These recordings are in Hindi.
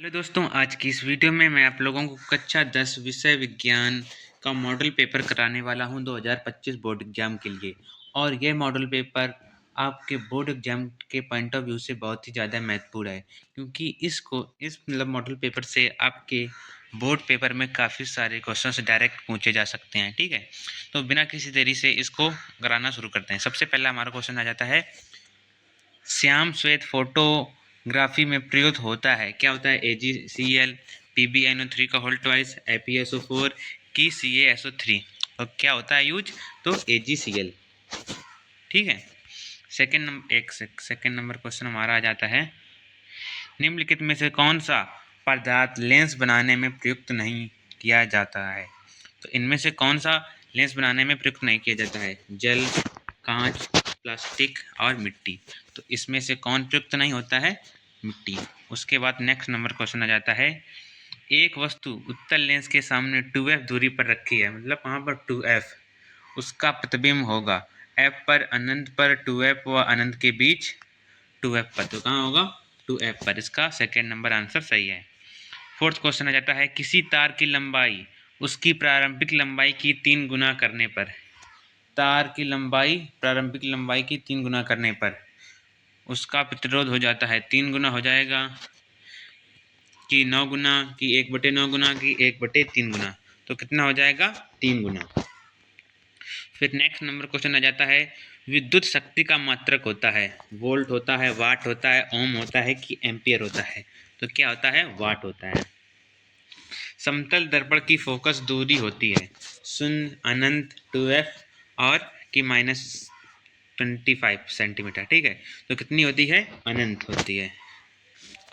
हेलो दोस्तों, आज की इस वीडियो में मैं आप लोगों को कक्षा 10 विषय विज्ञान का मॉडल पेपर कराने वाला हूं 2025 बोर्ड एग्जाम के लिए। और यह मॉडल पेपर आपके बोर्ड एग्जाम के पॉइंट ऑफ व्यू से बहुत ही ज़्यादा महत्वपूर्ण है, क्योंकि इस मॉडल पेपर से आपके बोर्ड पेपर में काफ़ी सारे क्वेश्चंस डायरेक्ट पूछे जा सकते हैं। ठीक है, तो बिना किसी देरी से इसको कराना शुरू करते हैं। सबसे पहला हमारा क्वेश्चन आ जाता है, श्याम श्वेत फोटोग्राफी में प्रयुक्त होता है। क्या होता है? AgCl, PbNO3 का होल ट्वाइस, FeSO4 की CaSO3। और क्या होता है यूज? तो AgCl। ठीक है। सेकेंड नंबर क्वेश्चन हमारा आ जाता है, निम्नलिखित में से कौन सा पदार्थ लेंस बनाने में प्रयुक्त नहीं किया जाता है? तो इनमें से कौन सा लेंस बनाने में प्रयुक्त नहीं किया जाता है? जल, कांच, प्लास्टिक और मिट्टी। तो इसमें से कौन प्रयुक्त नहीं होता है? मिट्टी। उसके बाद नेक्स्ट नंबर क्वेश्चन आ जाता है, एक वस्तु उत्तल लेंस के सामने 2f दूरी पर रखी है, मतलब वहाँ पर 2f, उसका प्रतिबिंब होगा f पर, अनंत पर, 2f व अनंत के बीच 2f पर। तो कहाँ होगा? 2f पर। इसका सेकेंड नंबर आंसर सही है। फोर्थ क्वेश्चन आ जाता है, किसी तार की लंबाई उसकी प्रारंभिक लंबाई की 3 गुना करने पर, तार की लंबाई प्रारंभिक लंबाई की 3 गुना करने पर उसका प्रतिरोध हो जाता है 3 गुना हो जाएगा, कि 9 गुना, कि 1/9 गुना, कि 1/3 गुना। तो कितना हो जाएगा? 3 गुना। फिर नेक्स्ट नंबर क्वेश्चन आ जाता है, विद्युत शक्ति का मात्रक होता है, वोल्ट होता है, वाट होता है, ओम होता है, कि एम्पियर होता है? तो क्या होता है? वाट होता है। समतल दर्पण की फोकस दूरी होती है 0, अनंत, 2f और कि -25 सेंटीमीटर। ठीक है, तो कितनी होती है? अनंत होती है।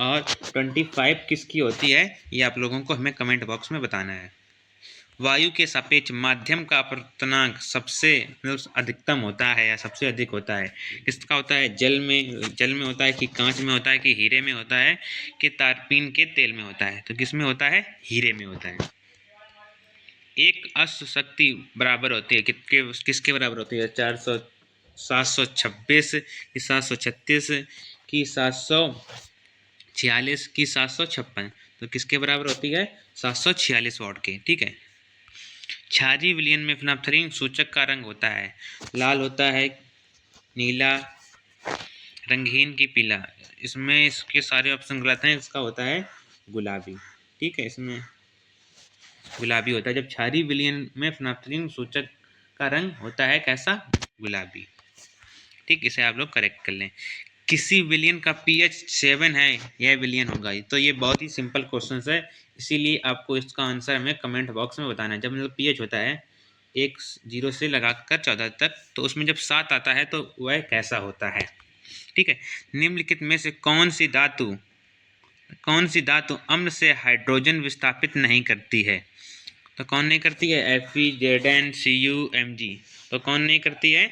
और 25 किसकी होती है, ये आप लोगों को हमें कमेंट बॉक्स में बताना है। वायु के सापेक्ष माध्यम का अपवर्तनांक सबसे अधिकतम होता है या सबसे अधिक होता है? किसका होता है? जल में होता है, कि कांच में होता है, कि हीरे में होता है, कि तारपीन के तेल में होता है? तो किस में होता है? हीरे में होता है। एक अश्व शक्ति बराबर होती है किसके बराबर होती है? 400, 726 की 736 की 746 की 756। तो किसके बराबर होती है? 746 वाट के। ठीक है। क्षारीय विलयन में फिनाप्थलीन सूचक का रंग होता है, लाल होता है, नीला, रंगहीन की पीला। इसमें इसके सारे ऑप्शन गलत हैं, इसका होता है गुलाबी। ठीक है, इसमें गुलाबी होता है। जब क्षारीय विलयन में फिनाप्थलीन सूचक का रंग होता है कैसा? गुलाबी। ठीक, इसे आप लोग करेक्ट कर लें। किसी विलयन का pH 7 है, यह विलयन होगा। तो ये बहुत ही सिंपल क्वेश्चन है, इसीलिए आपको इसका आंसर हमें कमेंट बॉक्स में बताना है। जब मतलब pH होता है 0 से लगाकर 14 तक, तो उसमें जब 7 आता है तो वह कैसा होता है? ठीक है। निम्नलिखित में से कौन सी धातु अम्ल से हाइड्रोजन विस्थापित नहीं करती है? तो कौन नहीं करती है? Fe, Zn, Cu, Mg। तो कौन नहीं करती है?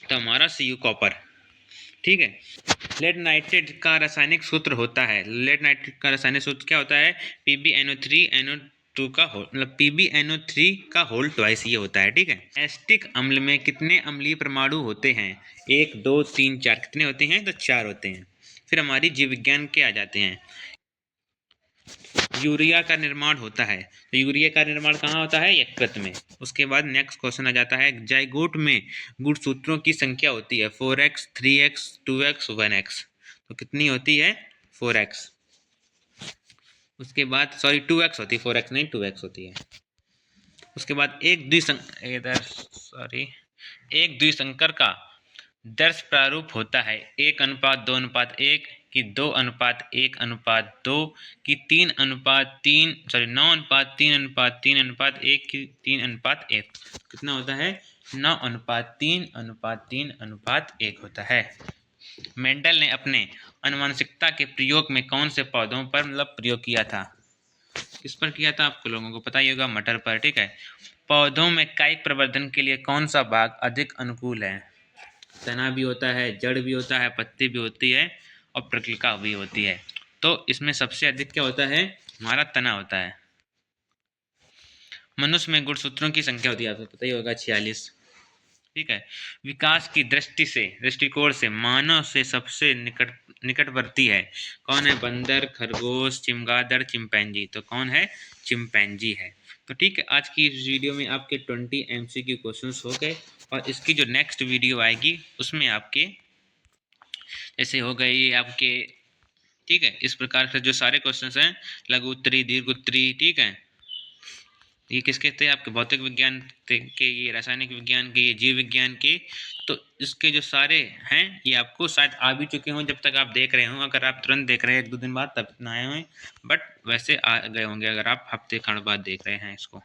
तो हमारा Cu, कॉपर। ठीक है। लेड नाइट्रेट का रासायनिक सूत्र होता है, लेड नाइट्रेट का रासायनिक सूत्र क्या होता है? PbNO3 का होल, मतलब PbNO3 का होल ट्वाइस ये होता है। ठीक है। एसिटिक अम्ल में कितने अम्लीय परमाणु होते हैं? 1, 2, 3, 4। कितने होते हैं? तो 4 होते हैं। फिर हमारी जीव विज्ञान के आ जाते हैं, यूरिया का निर्माण होता है। तो यूरिया का निर्माण कहाँ होता है? यकृत में। उसके बाद नेक्स्ट क्वेश्चन आ जाता है, जाइगोट में गुणसूत्रों की संख्या होती है 4x, 3x, 2x, 1x। तो कितनी होती है? 4x। उसके बाद 2x होती है, 4x नहीं 2x होती है। उसके बाद एक द्विसंकर का दर्श प्रारूप होता है 1:2:1, कि 2:1:2, कि 9:3:3:1, की 3:1। कितना होता है? 9:3:3:1 होता है। मेंडल ने अपने अनुवांशिकता के प्रयोग में कौन से पौधों पर मतलब प्रयोग किया था? किस पर किया था? आपको लोगों को पता ही होगा, मटर पर। ठीक है। पौधों में कायिक प्रवर्धन के लिए कौन सा भाग अधिक अनुकूल है? तना भी होता है, जड़ भी होता है, पत्ती भी होती है, और प्रक्रिया भी होती है। तो इसमें सबसे अधिक क्या होता है? हमारा तना होता है। मनुष्य में गुणसूत्रों की संख्या होती है, आपको पता ही होगा, 46। ठीक है। विकास की दृष्टिकोण से मानव से सबसे निकटवर्ती है। कौन है? बंदर, खरगोश, चिमगादड़, चिंपैंजी। तो कौन है? चिंपैंजी है। तो ठीक है, आज की इस वीडियो में आपके 20 MCQ क्वेश्चंस हो गए, और इसकी जो नेक्स्ट वीडियो आएगी उसमें आपके जैसे हो गई आपके, ठीक है, इस प्रकार से जो सारे क्वेश्चंस हैं, लघु उत्तरी, दीर्घ उत्तरी, ठीक है, ये किसके थे? आपके भौतिक विज्ञान के, ये रासायनिक विज्ञान के, ये जीव विज्ञान के। तो इसके जो सारे हैं ये आपको शायद आ भी चुके हों जब तक आप देख रहे हों। अगर आप तुरंत देख रहे हैं 1-2 दिन बाद तब इतना आए हों, बट वैसे आ गए होंगे अगर आप हफ्ते खंड बाद देख रहे हैं इसको।